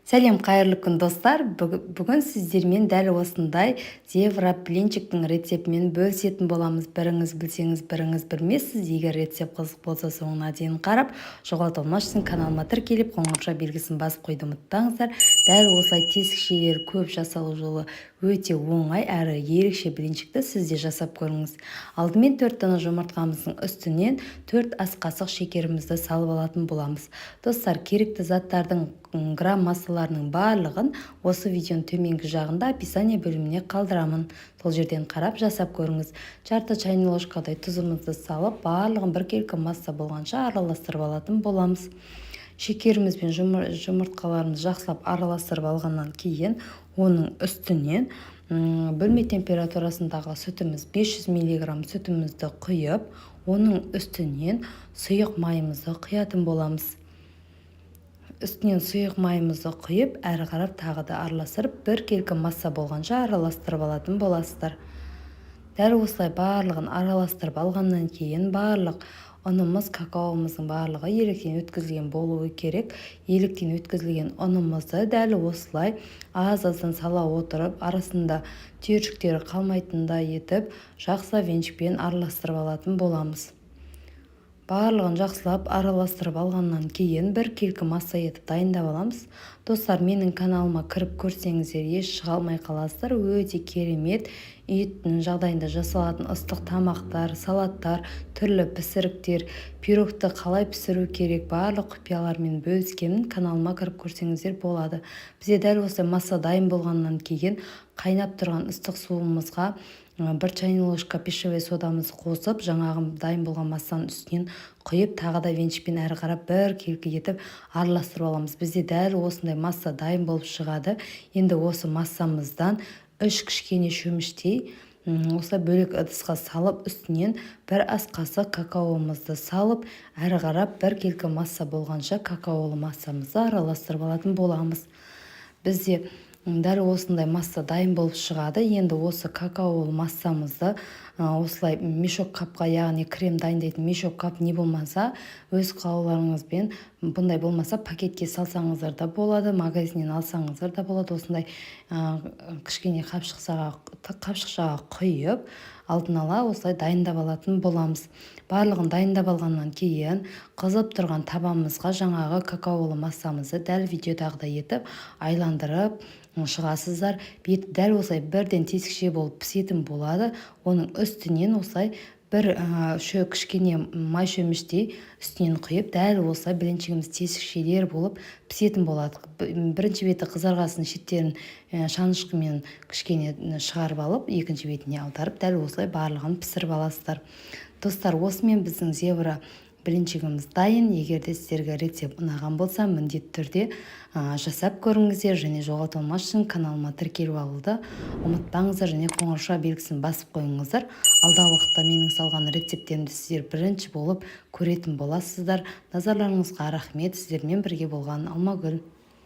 Сәлем, қайырлы күн достар. Бүгін сіздермен дәл осындай зебра блинчиктің рецептімен бөлісетін боламыз. Біріңіз білсеңіз, біріңіз білмессіз. Егер рецепт қызық болса, соңына дейін қарап, жоғалтылмас үшін каналыма тіркеліп, қоңырша белгісін басып қойды ұмытпаңыздар. Дәл осылай тесікшелер көп жасалу жолы өте оңай әрі ерекше блинчикті сіз де жасап көріңіз. Алдымен 4 дана жұмыртқамыздың үстінен 4 ас қасық шекерімізді салып алатын боламыз. Достар, керекті заттардың грамм массаларының барлығын осы видеоның төменгі жағында описание бөліміне қалдырамын. Сол жерден қарап жасап көріңіз. Жарты чайный ложкадай тұзымызды салып, барлығын біркелкі масса болғанша араластырып алатын боламыз. Шекеріміз бен жұмыртқаларымызды жақсылап араластырып алғаннан кейін оның үстінен бөлме температурасындағы сүтіміз 500 мг сүтімізді құйып, оның үстінен сұйық майымызды құятын боламыз. Үстінен сұйық майымызды құйып, әрі қарап тағы да араластырып, біркелкі масса болғанша араластырып алатын боласыздар. Дәл осылай барлығын араластырып алғаннан кейін барлық ұнымыз, какаомыздың барлығы електен өткізілген болуы керек. Електен өткізілген ұнымызды дәл осылай аз-аздан сала отырып, арасында түйіршіктері қалмайтындай етіп, жақсылап венчикпен араластырып алатын боламыз. Барлығын жақсылап араластырып алғаннан кейін біркелкі масса етіп дайындап аламыз. Достар, менің каналыма кіріп көрсеңіздер, еш шыға алмай қаласыздар. Өте керемет ет жағдайында жасалатын ыстық тамақтар, салаттар, түрлі пісіріктер, пирогты қалай пісіру керек, барлық құпиялармен бөліскенмін. Каналыма кіріп көрсеңіздер болады. Бізде дәл осы масса дайын болғаннан кейін қайнап тұрған ыстық суымызға 1 чайный ложка пищевой содамызды қосып, жаңағы дайын болған массаның үстінен құйып, тағы да венчикпен әрі қарап біркелкі етіп араластырып аламыз. Бізде дәл осындай масса дайын болып шығады. Енді осы массамыздан 3 кішкене шөміштей осылай бөлек ыдысқа салып, үстінен 1 ас қасық какаомызды салып, әрі қарап біркелкі масса болғанша какаолы массамызды араластырып алатын боламыз. Бізде дәл осындай масса дайын болып шығады. Енді осы какаолы массамызды осылай мешок қапқа, яғни крем дайындайтын мешок қап, не болмаса өз қалауларыңызбен, бұндай болмаса пакетке салсаңыздар да болады, магазиннен алсаңыздар да болады. Осындай кішкене қапшықшаға құйып, алдын ала осылай дайындап алатын боламыз. Барлығын дайындап алғаннан кейін қызып тұрған табамызға жаңағы какаолы массамызды дәл видеодағыдай етіп айландырып шығасыздар. Беті дәл осылай бірден тесікше болып пісетін болады. Оның үстінен осылай бір кішкене май шөміштей үстінен құйып, дәл осылай блинчигіміз тесікшелер болып пісетін болады. Бірінші беті қызарғасын шеттерін шанышқымен кішкене шығарып алып, екінші бетіне аударып, дәл осылай барлығын пісіріп аласыздар. Достар, осымен біздің зебра блинчигіміз дайын. Егер де сіздерге рецепт ұнаған болса, міндетті түрде жасап көріңіздер, және жоғалтылмас үшін каналыма тіркеліп алуды ұмытпаңыздар, және қоңырша белгісін басып қойыңыздар. Алдағы уақытта менің салған рецепттерімді сіздер бірінші болып көретін боласыздар. Назарларыңызға рахмет. Сіздермен бірге болған Алмагүл.